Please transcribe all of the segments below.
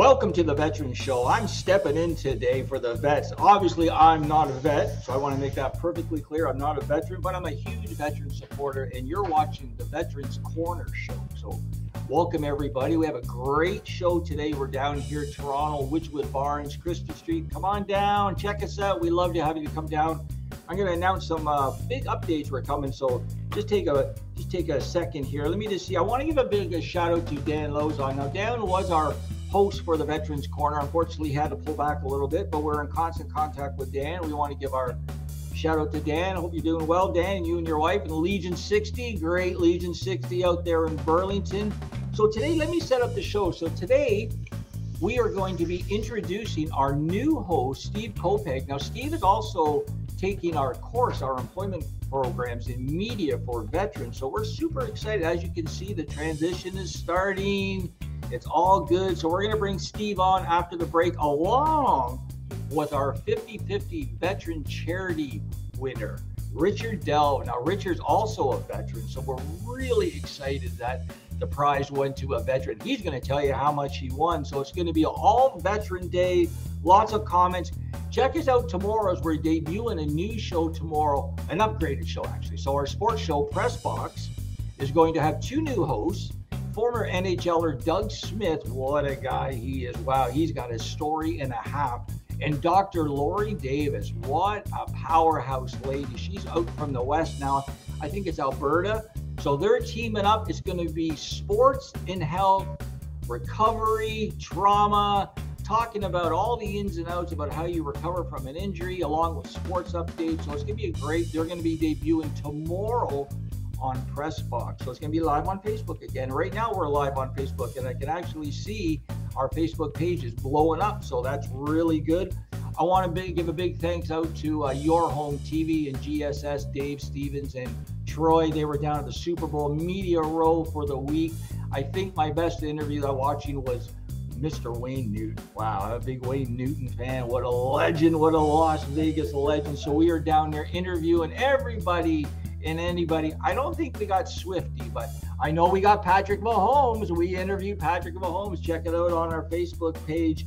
Welcome to the Veterans Show. I'm stepping in today for the vets. Obviously, I'm not a vet, so I want to make that perfectly clear. I'm not a veteran, but I'm a huge veteran supporter, and you're watching the Veterans Corner Show. So welcome, everybody. We have a great show today. We're down here in Toronto, Witchwood Barns, Christie Street. Come on down. Check us out. We love to have you come down. I'm going to announce some big updates we're coming, so just take a second here. Let me just see. I want to give a big shout out to Dan Lozon. Now, Dan was our host for the Veterans Corner. Unfortunately, he had to pull back a little bit, but we're in constant contact with Dan. We want to give our shout out to Dan. I hope you're doing well, Dan, you and your wife, and Legion 60, great Legion 60 out there in Burlington. So today, let me set up the show. So today, we are going to be introducing our new host, Steve Koppang. Now, Steve is also taking our course, our employment programs in media for veterans. So we're super excited. As you can see, the transition is starting. It's all good. So we're going to bring Steve on after the break, along with our 50-50 veteran charity winner, Richard Delve. Now, Richard's also a veteran, so we're really excited that the prize went to a veteran. He's going to tell you how much he won. So it's going to be all Veteran Day, lots of comments. Check us out tomorrow as we're debuting a new show tomorrow, an upgraded show, actually. So our sports show, Press Box, is going to have two new hosts. Former NHLer Doug Smith, what a guy he is. Wow, he's got a story and a half. And Dr. Lori Davis, what a powerhouse lady. She's out from the West now. I think it's Alberta. So they're teaming up. It's going to be sports and health, recovery, trauma, talking about all the ins and outs about how you recover from an injury, along with sports updates. So it's going to be a great, they're going to be debuting tomorrow on Press Box. So it's going to be live on Facebook again. Right now we're live on Facebook, and I can actually see our Facebook page is blowing up. So that's really good. I want to give a big thanks out to Your Home TV and GSS, Dave Stevens and Troy. They were down at the Super Bowl Media Row for the week. I think my best interview that I'm watching was Mr. Wayne Newton. Wow, I'm a big Wayne Newton fan. What a legend, what a Las Vegas legend. So we are down there interviewing everybody and anybody. I don't think we got Swifty, but I know we got Patrick Mahomes. We interviewed Patrick Mahomes. Check it out on our Facebook page.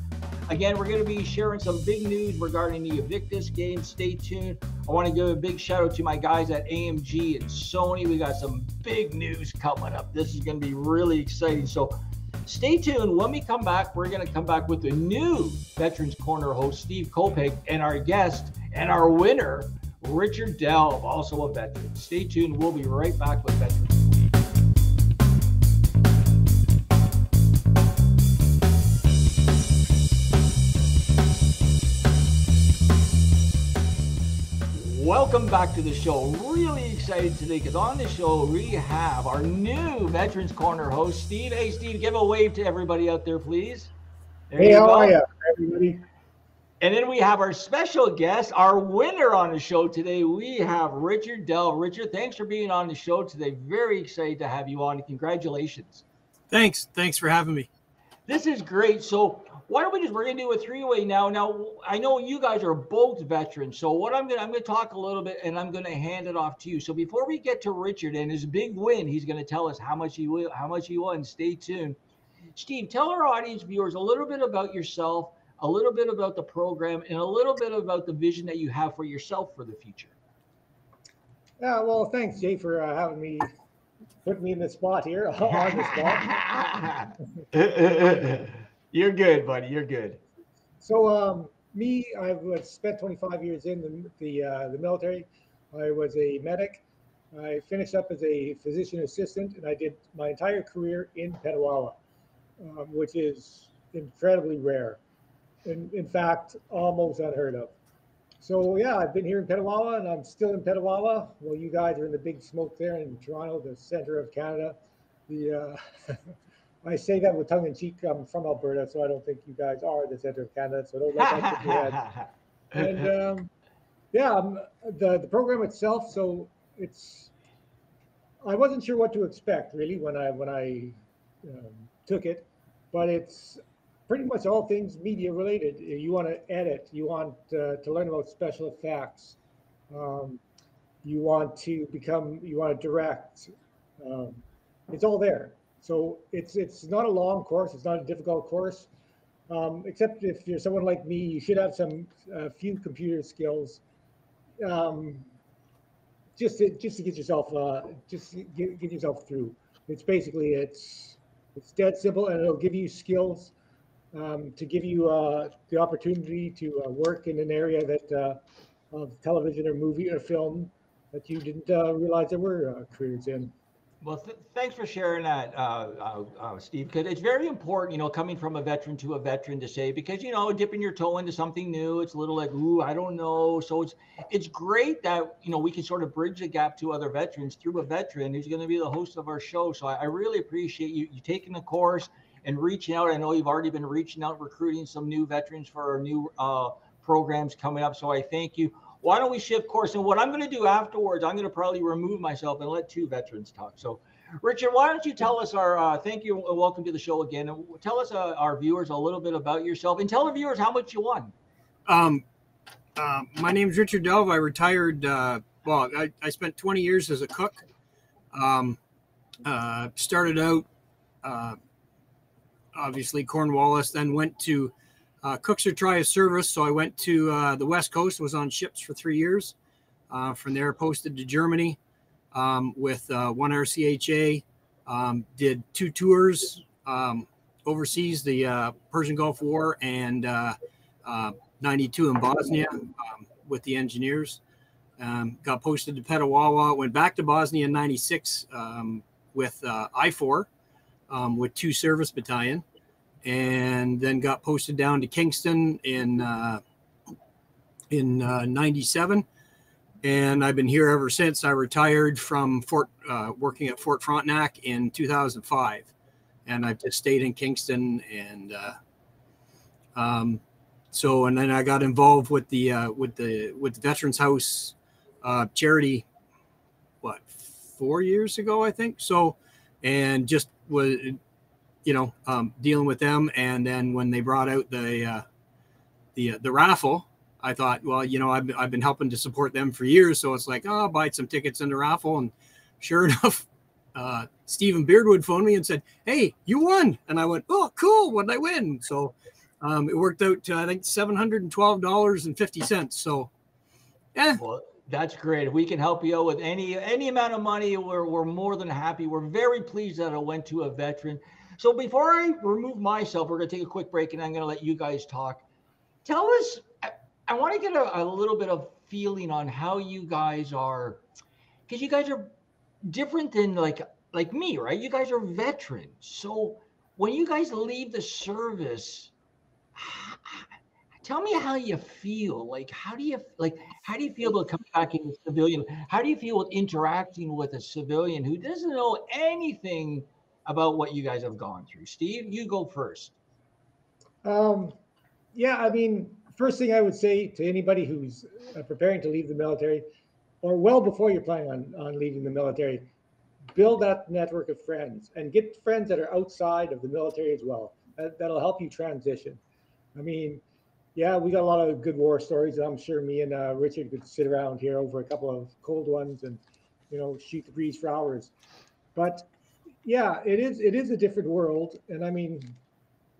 Again, we're going to be sharing some big news regarding the Invictus game. Stay tuned. I want to give a big shout out to my guys at AMG and Sony. We got some big news coming up. This is going to be really exciting. So stay tuned. When we come back, we're going to come back with a new Veterans Corner host, Steve Koppang, and our guest and our winner, Richard Delve, also a veteran. Stay tuned. We'll be right back with Veterans. Welcome back to the show. Really excited today because on the show we have our new Veterans Corner host, Steve. Hey, Steve, give a wave to everybody out there, please. Hey, how are you, everybody? And then we have our special guest, our winner on the show today. We have Richard Delve. Richard, thanks for being on the show today. Very excited to have you on. Congratulations. Thanks for having me. This is great. So why don't we're going to do a three-way now. Now, I know you guys are both veterans. So what I'm going to talk a little bit, and I'm going to hand it off to you. So before we get to Richard and his big win, he's going to tell us how much he won. Stay tuned. Steve, tell our audience viewers a little bit about yourself, a little bit about the program, and a little bit about the vision that you have for yourself for the future. Yeah, well, thanks, Jay, for having me, putting me in the spot here, on the spot. You're good, buddy. You're good. So, I've spent 25 years in the military. I was a medic. I finished up as a physician assistant, and I did my entire career in Petawawa, which is incredibly rare. In fact, almost unheard of. So yeah, I've been here in Petawawa, and I'm still in Petawawa. Well, you guys are in the big smoke there in Toronto, the center of Canada. I say that with tongue in cheek. I'm from Alberta, so I don't think you guys are the center of Canada. So don't let that get your head. And the program itself. So I wasn't sure what to expect really when I took it, but it's pretty much all things media related. You want to edit, you want to learn about special effects, you want to direct. It's all there. So it's not a long course. It's not a difficult course. Except if you're someone like me, you should have some few computer skills, um, just to get yourself get yourself through. It's basically it's dead simple, and it'll give you skills to give you the opportunity to work in an area that of television or movie or film that you didn't realize there were careers in. Well, thanks for sharing that, Steve, because it's very important, coming from a veteran to a veteran to say, because, dipping your toe into something new, it's a little like, ooh, I don't know. So it's great that, we can sort of bridge the gap to other veterans through a veteran who's going to be the host of our show. So I really appreciate you taking the course and reaching out. I know you've already been reaching out, recruiting some new veterans for our new programs coming up. So I thank you. Why don't we shift course? And what I'm going to do afterwards, I'm going to probably remove myself and let two veterans talk. So, Richard, why don't you tell us thank you and welcome to the show again. And tell us, our viewers, a little bit about yourself and tell the viewers how much you won. My name's Richard Delve. I retired. I spent 20 years as a cook. Started out, obviously, Cornwallis, then went to Cooks or Try a Service. So I went to the West Coast, was on ships for 3 years. From there, posted to Germany with 1 RCHA. Did 2 tours overseas, the Persian Gulf War and 92 in Bosnia with the engineers. Got posted to Petawawa, went back to Bosnia in 96 with I-4 with 2 service battalion. And then got posted down to Kingston in 97. And I've been here ever since. I retired from working at Fort Frontenac in 2005. And I've just stayed in Kingston. And and then I got involved with the Veterans House charity, 4 years ago, I think. So, and just was, dealing with them. And then when they brought out the raffle, I thought, well, I've been helping to support them for years. So it's like, I'll buy some tickets in the raffle. And sure enough, Stephen Beardwood phoned me and said, hey, you won. And I went, oh, cool. What did I win? So it worked out to, I think, $712.50. So, yeah. Well, that's great. If we can help you out with any amount of money, we're more than happy. We're very pleased that it went to a veteran. So before I remove myself, we're going to take a quick break and I'm going to let you guys talk. Tell us, I want to get a little bit of feeling on how you guys are, because you guys are different than like me, right? You guys are veterans. So when you guys leave the service, tell me how you feel. How do you feel about coming back in the civilian? How do you feel with interacting with a civilian who doesn't know anything about what you guys have gone through? Steve, you go first. Yeah, I mean, first thing I would say to anybody who's preparing to leave the military, or well before you're planning on leaving the military, build that network of friends and get friends that are outside of the military as well. That'll help you transition. I mean, yeah, we got a lot of good war stories. I'm sure me and Richard could sit around here over a couple of cold ones and, shoot the breeze for hours. But yeah, it is a different world. And I mean,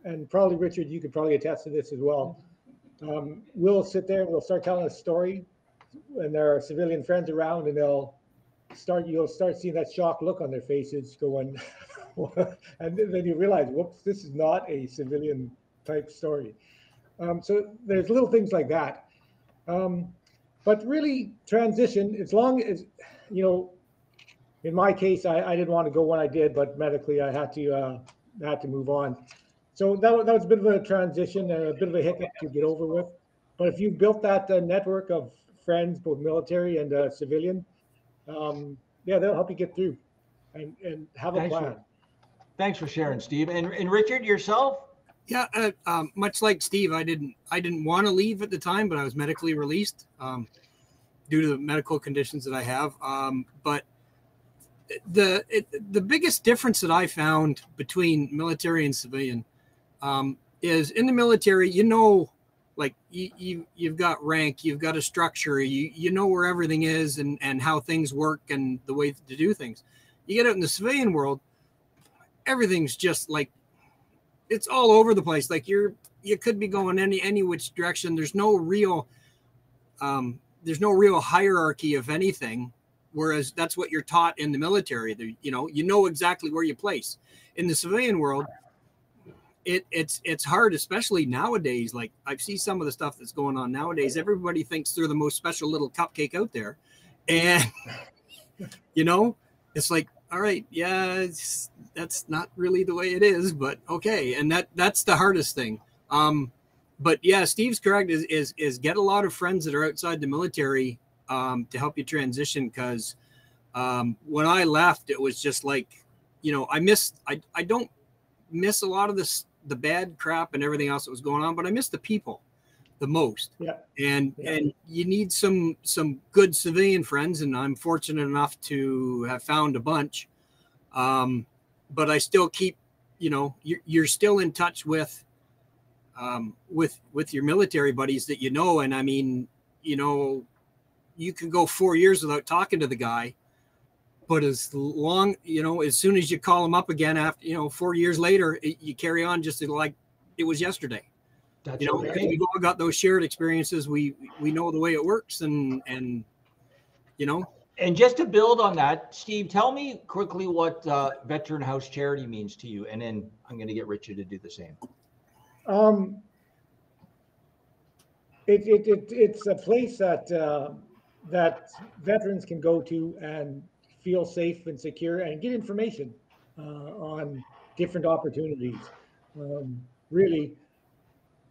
and probably Richard, you could probably attest to this as well. We'll sit there and we'll start telling a story and there are civilian friends around and you'll start seeing that shocked look on their faces going, and then you realize, whoops, this is not a civilian type story. So there's little things like that. But really transition, as long as, in my case, I didn't want to go when I did, but medically I had to move on. So that was a bit of a transition and a bit of a hiccup to get over with. But if you built that network of friends, both military and civilian, yeah, they'll help you get through and have a plan. Thanks for sharing, Steve. And Richard, yourself? Yeah, much like Steve, I didn't want to leave at the time, but I was medically released due to the medical conditions that I have. But the biggest difference that I found between military and civilian is in the military, like you've got rank, you've got a structure, you know where everything is and how things work and the way to do things. You get out in the civilian world, everything's just like, it's all over the place. Like you're you could be going any which direction. There's no real hierarchy of anything, whereas that's what you're taught in the military. You know exactly where you place. In the civilian world, it's hard, especially nowadays. Like I see some of the stuff that's going on nowadays. Everybody thinks they're the most special little cupcake out there, and it's like, all right, yeah, that's not really the way it is, but okay. And that's the hardest thing. But yeah, Steve's correct. Is get a lot of friends that are outside the military to help you transition. Because when I left, it was just like, I don't miss a lot of the bad crap and everything else that was going on, but I miss the people the most. Yeah. And you need some good civilian friends, and I'm fortunate enough to have found a bunch. But I still keep, you're still in touch with your military buddies that and I mean, you can go 4 years without talking to the guy, but as soon as you call him up again after 4 years later, you carry on just like it was yesterday. That's we've all got those shared experiences. We know the way it works, and And just to build on that, Steve, tell me quickly what Veteran House Charity means to you, and then I'm going to get Richard to do the same. It's a place that veterans can go to and feel safe and secure and get information on different opportunities. Really,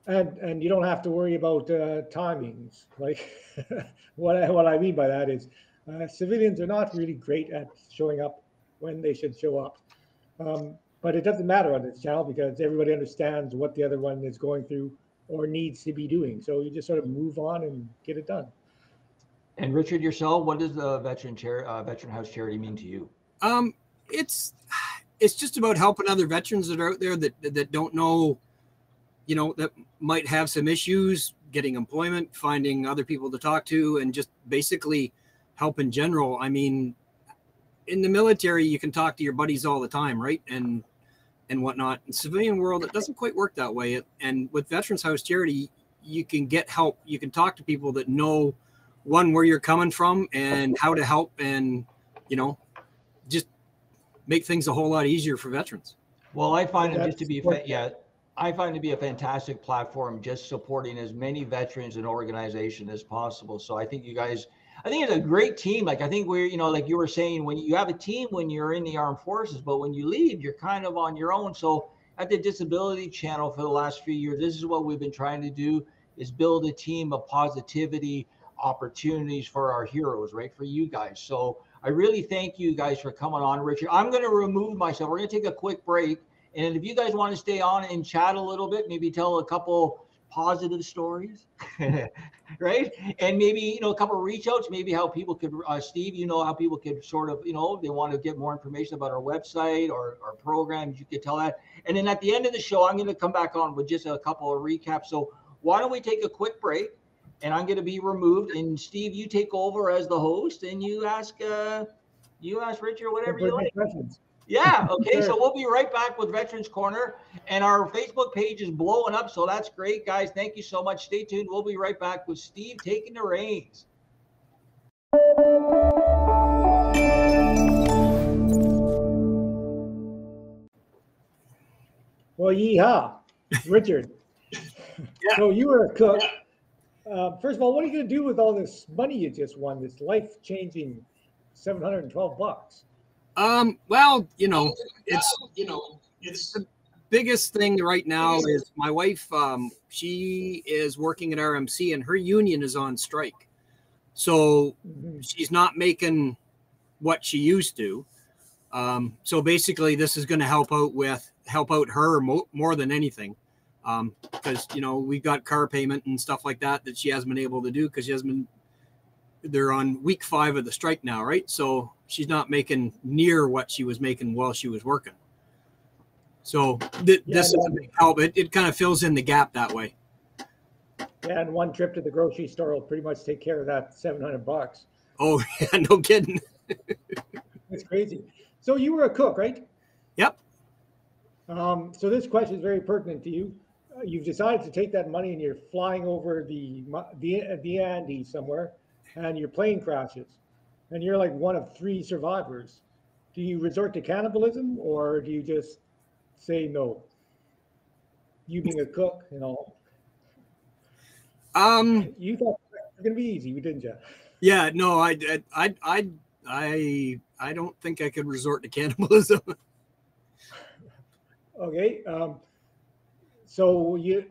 and you don't have to worry about timings. Like what I mean by that is civilians are not really great at showing up when they should show up. But it doesn't matter on this channel because everybody understands what the other one is going through or needs to be doing. So you just sort of move on and get it done. And Richard, yourself, what does the Veteran House Charity mean to you? It's just about helping other veterans that are out there that don't know, that might have some issues, getting employment, finding other people to talk to, and just basically help in general. I mean, in the military, you can talk to your buddies all the time, right? And whatnot. In the civilian world, it doesn't quite work that way. And with Veterans House Charity, you can get help. You can talk to people that know, one, where you're coming from and how to help, and just make things a whole lot easier for veterans. Well, I find it just to be I find it to be a fantastic platform, just supporting as many veterans and organizations as possible. So I think I think it's a great team. Like I think we're, like you were saying, when you have a team when you're in the armed forces, but when you leave, you're kind of on your own. So at the Disability Channel for the last few years, this is what we've been trying to do, is build a team of positivity, opportunities for our heroes, right? For you guys. So I really thank you guys for coming on, Richard. I'm going to remove myself. We're going to take a quick break. And if you guys want to stay on and chat a little bit, maybe tell a couple positive stories, right? And maybe, a couple of reach outs, maybe how people could, Steve, how people could sort of, they want to get more information about our website or our programs, you could tell that. And then at the end of the show, I'm going to come back on with just a couple of recaps. So why don't we take a quick break, and I'm going to be removed, and Steve, you take over as the host, and you ask Richard whatever you like. Yeah. Okay. Sure. So we'll be right back with Veterans Corner, and our Facebook page is blowing up. So that's great, guys. Thank you so much. Stay tuned. We'll be right back with Steve taking the reins. Well, yeehaw, Richard. Yeah. So you were a cook. First of all, what are you going to do with all this money you just won? This life-changing $712. Well, it's the biggest thing right now is my wife. She is working at RMC, and her union is on strike, so she's not making what she used to. So basically, this is going to help out her more than anything, because we've got car payment and stuff like that she hasn't been able to do because they're on week 5 of the strike now, right? So she's not making near what she was making while she was working. So this is a big help. It kind of fills in the gap that way. Yeah, and one trip to the grocery store will pretty much take care of that $700. Oh, yeah, no kidding. It's crazy. So you were a cook, right? Yep. So this question is very pertinent to you. you've decided to take that money and you're flying over the Andes somewhere, and your plane crashes, and you're like one of 3 survivors. Do you resort to cannibalism, or do you just say no? You being a cook, you thought it was gonna be easy, didn't you? Yeah, no, I don't think I could resort to cannibalism. Okay. So you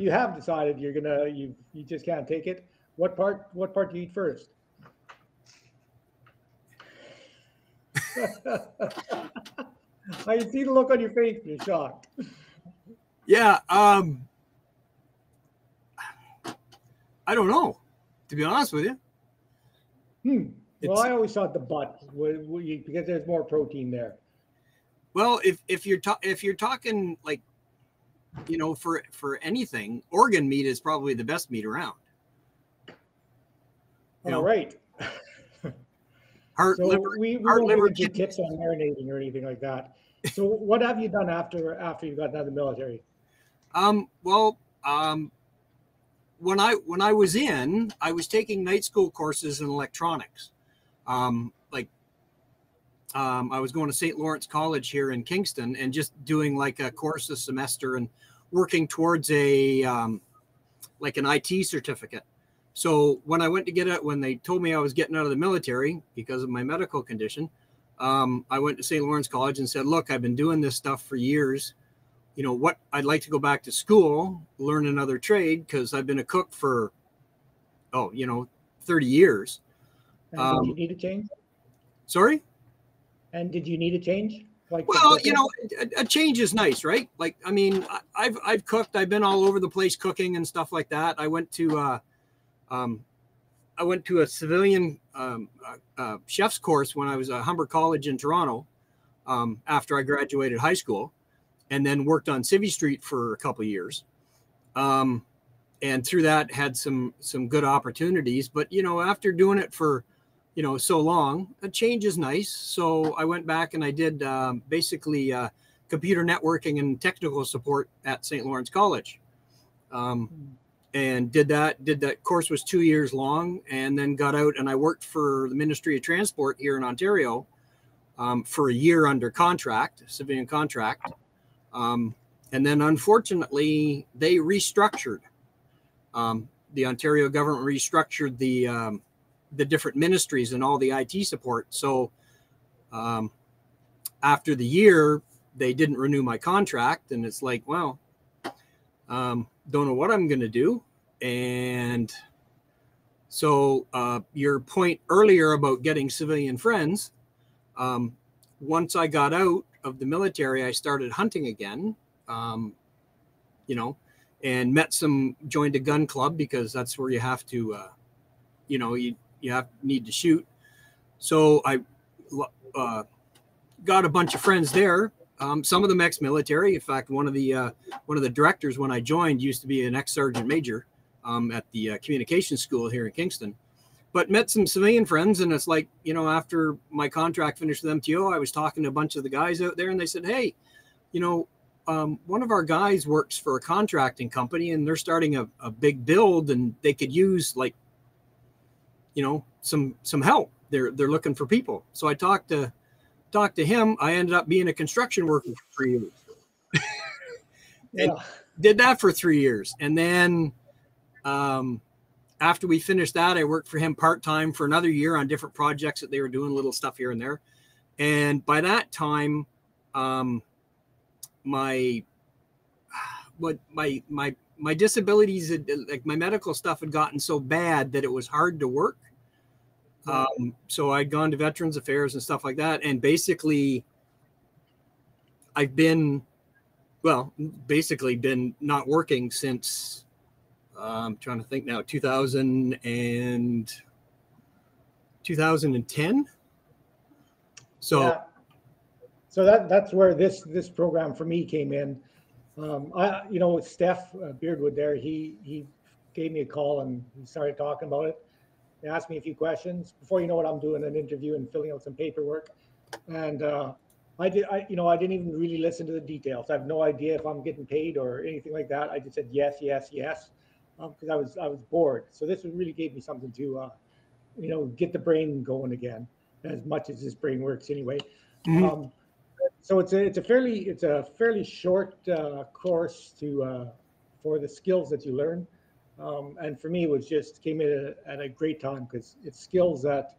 have decided you just can't take it. What part do you eat first? I see the look on your face. You're shocked. Yeah, I don't know, to be honest with you. Well, I always thought the butt because there's more protein there. Well, if you're talking like, for anything, organ meat is probably the best meat around. All right. Heart, so liver, we heart, won't liver, get into tips on marinating or anything like that. So what have you done after you got out of the military? When I was taking night school courses in electronics. I was going to St. Lawrence College here in Kingston and just doing like a course a semester and working towards an IT certificate. So when I went to get it, when they told me I was getting out of the military because of my medical condition, I went to St. Lawrence College and said, look, I've been doing this stuff for years. What I'd like to go back to school, learn another trade, because I've been a cook for, 30 years. And did you need a change? Sorry? And did you need a change? Well, a change is nice, right? Like, I mean, I've cooked. I've been all over the place cooking and stuff like that. I went to a civilian chef's course when I was at Humber College in Toronto after I graduated high school, and then worked on Civvy Street for a couple of years. And through that had some good opportunities. But, after doing it for so long, a change is nice. So I went back and I did basically computer networking and technical support at St. Lawrence College. And did that course was 2 years long, and then got out and I worked for the Ministry of Transport here in Ontario for a year under contract, civilian contract. And then unfortunately they restructured. The Ontario government restructured the different ministries and all the IT support. So after the year, they didn't renew my contract, and it's like, well, don't know what I'm going to do. And so your point earlier about getting civilian friends, once I got out of the military, I started hunting again, and joined a gun club, because that's where you have to, need to shoot. So I got a bunch of friends there. Some of them ex-military. In fact, one of the directors when I joined used to be an ex-sergeant major at the communications school here in Kingston. But met some civilian friends, and it's like, after my contract finished with MTO, I was talking to a bunch of the guys out there, and they said, hey, one of our guys works for a contracting company, and they're starting a big build, and they could use some help. They're looking for people. So I talked to him. I ended up being a construction worker for 3 years. And did that for 3 years. And then after we finished that, I worked for him part-time for another year on different projects that they were doing, little stuff here and there. And by that time, my disabilities, like my medical stuff, had gotten so bad that it was hard to work. So I'd gone to Veterans Affairs and stuff like that. And basically I've been not working since, I'm trying to think now, 2010. So that's where this program for me came in. Steph Beardwood there, he gave me a call and he started talking about it. He asked me a few questions. Before you know it, I'm doing an interview and filling out some paperwork. And I didn't even really listen to the details. I have no idea if I'm getting paid or anything like that. I just said yes, yes, yes, because I was bored. So this really gave me something to, get the brain going again, as much as this brain works anyway. Mhm. So it's a fairly short course for the skills that you learn, and for me it was just came in at a great time because it's skills that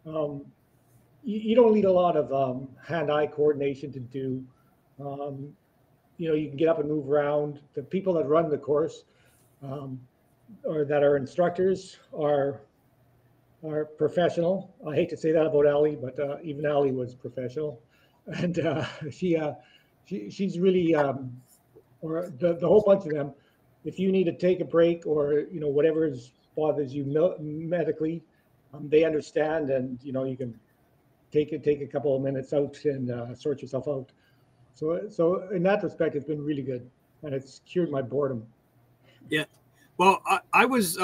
um, you don't need a lot of hand-eye coordination to do. Um, you can get up and move around. The people that run the course um, or that are instructors are professional. I hate to say that about Allie, but even Allie was professional, and she's really or the whole bunch of them. If you need to take a break or whatever bothers you medically, they understand, and you can take a couple of minutes out and sort yourself out. So in that respect, it's been really good, and it's cured my boredom. Yeah. Well, I was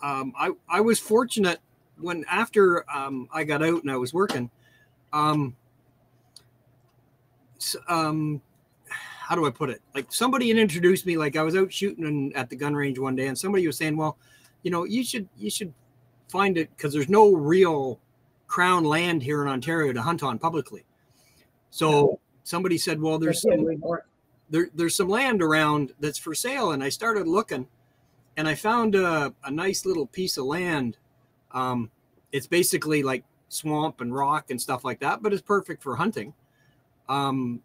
I was fortunate when after I got out and I was working. How do I put it? Like somebody had introduced me. Like I was out shooting at the gun range one day, and somebody was saying, "Well, you should find it because there's no real Crown land here in Ontario to hunt on publicly." So somebody said, "Well, there's some land around that's for sale," and I started looking. And I found a nice little piece of land. It's basically like swamp and rock and stuff like that, but it's perfect for hunting. And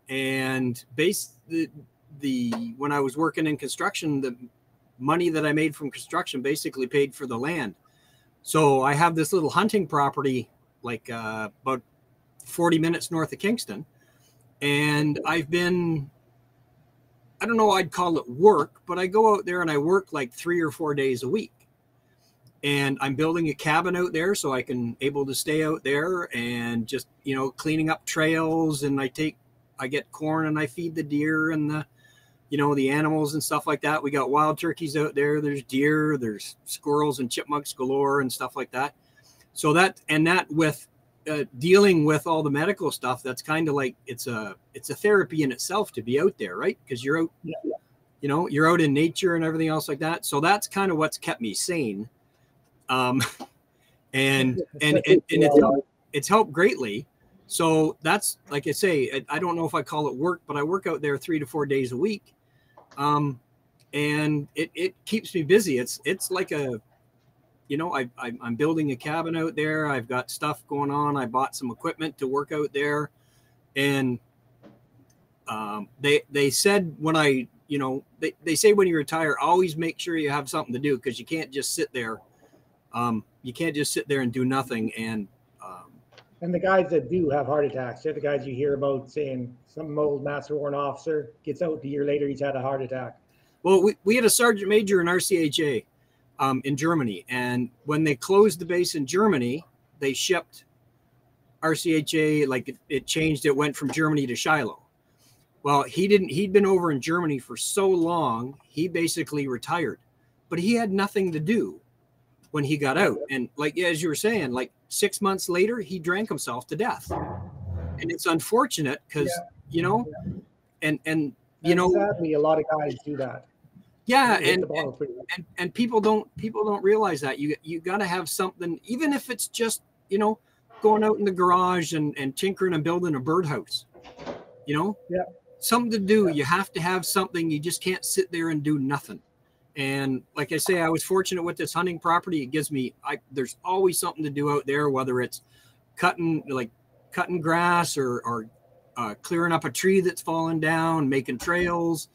when I was working in construction, the money that I made from construction basically paid for the land. So I have this little hunting property, like about 40 minutes north of Kingston. And I've been, I don't know, I'd call it work, but I go out there and I work like 3 or 4 days a week. And I'm building a cabin out there so I can able to stay out there and just, cleaning up trails. And I get corn and I feed the deer and the animals and stuff like that. We got wild turkeys out there. There's deer, there's squirrels and chipmunks galore and stuff like that. So that with dealing with all the medical stuff, that's kind of like it's a therapy in itself to be out there, right? Because you're out, you're out in nature and everything else like that. So that's kind of what's kept me sane, and it's helped greatly. So that's, like I say, I don't know if I call it work, but I work out there 3 to 4 days a week, and it keeps me busy. It's like I'm building a cabin out there. I've got stuff going on. I bought some equipment to work out there. And they said when they say when you retire, always make sure you have something to do because you can't just sit there. You can't just sit there and do nothing. And the guys that do have heart attacks, they're the guys you hear about saying some old master warrant officer gets out a year later, he's had a heart attack. Well, we had a sergeant major in RCHA. In Germany, and when they closed the base in Germany, they shipped RCHA, like it changed. It went from Germany to Shiloh. Well, he'd been over in Germany for so long, he basically retired, but he had nothing to do when he got out. And like, as you were saying, like 6 months later, he drank himself to death. And it's unfortunate because, and sadly, a lot of guys do that. Yeah, and people don't realize that you got to have something, even if it's just going out in the garage and tinkering and building a birdhouse, something to do. You have to have something. You just can't sit there and do nothing. And like I say, I was fortunate with this hunting property. It gives me there's always something to do out there, whether it's cutting grass or clearing up a tree that's fallen down, making trails,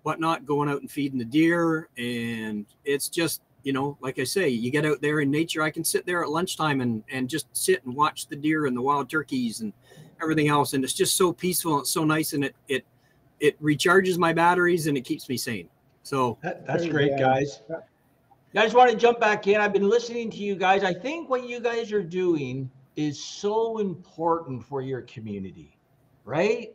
whatnot, going out and feeding the deer. And it's just, like I say, you get out there in nature. I can sit there at lunchtime and just sit and watch the deer and the wild turkeys and everything else. And it's just so peaceful. And it's so nice. And it recharges my batteries and it keeps me sane. So that's great, guys. I just want to jump back in. I've been listening to you guys. I think what you guys are doing is so important for your community, right?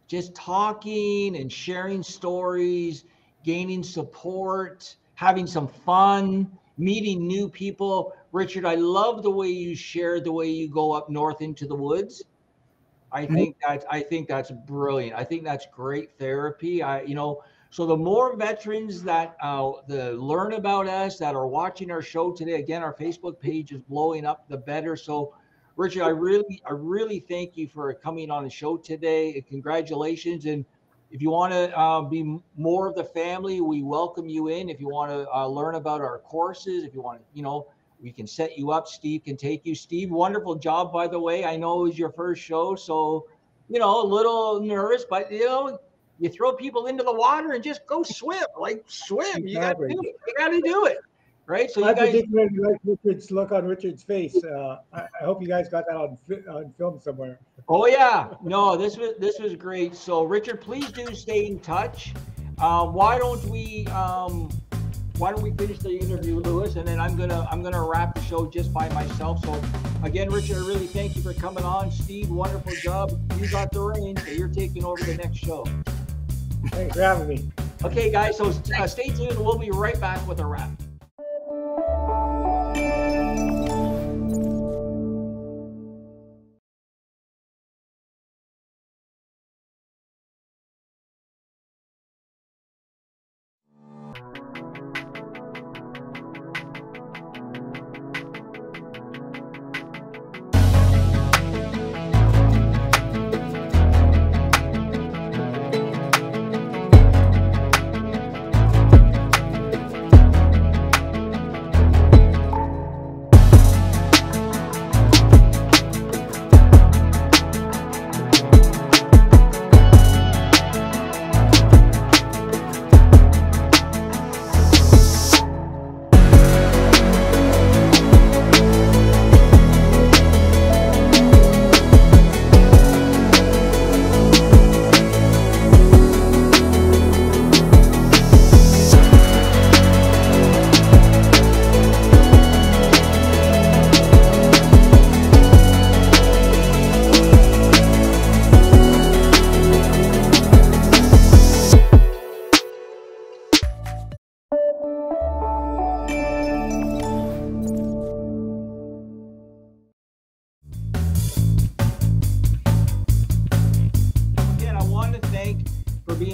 Just talking and sharing stories, gaining support, having some fun, meeting new people. Richard, I love the way you share the way you go up north into the woods. I think that's brilliant. I think that's great therapy. So the more veterans that learn about us, that are watching our show today, again, our Facebook page is blowing up, the better. So, Richard, I really thank you for coming on the show today. Congratulations. And if you want to be more of the family, we welcome you in. If you want to learn about our courses, if you want to, we can set you up. Steve can take you. Steve, wonderful job, by the way. I know it was your first show, so, a little nervous, but, you throw people into the water and just go swim. Like, swim. You got to do it. You got to do it. Right? So I you guys particularly like Richard's look on Richard's face. I hope you guys got that on film somewhere. Oh, yeah. No, this was great. So, Richard, please do stay in touch. Why don't we finish the interview, Lewis, and then I'm gonna wrap the show just by myself. So again, Richard, I really thank you for coming on. Steve, wonderful job. You got the reins, so you're taking over the next show. Thanks for having me. Okay, guys, so stay tuned. We'll be right back with a wrap.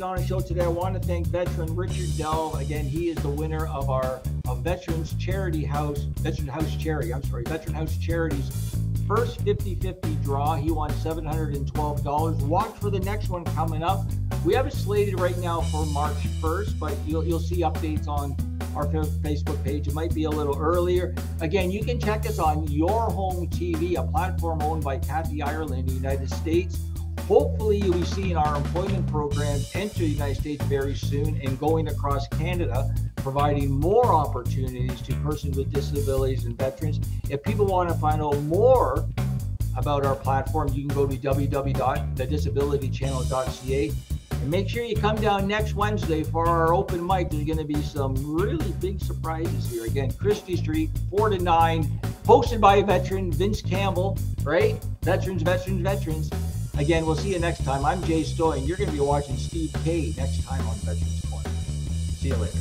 On a show today, I want to thank veteran Richard Delve. Again, he is the winner of our Veteran House Charity's first 50-50 draw. He won $712. Watch for the next one coming up. We have it slated right now for March 1st, but you'll see updates on our Facebook page. It might be a little earlier. Again, you can check us on Your Home TV, a platform owned by Kathy Ireland in the United States. Hopefully, you'll be seeing our employment programs enter the United States very soon and going across Canada, providing more opportunities to persons with disabilities and veterans. If people want to find out more about our platform, you can go to www.thedisabilitychannel.ca. And make sure you come down next Wednesday for our open mic. There's going to be some really big surprises here. Again, Christie Street, 4 to 9, hosted by a veteran, Vince Campbell, right? Veterans. Again, we'll see you next time. I'm Jay Stoy, and you're going to be watching Steve K next time on Veterans Corner. See you later.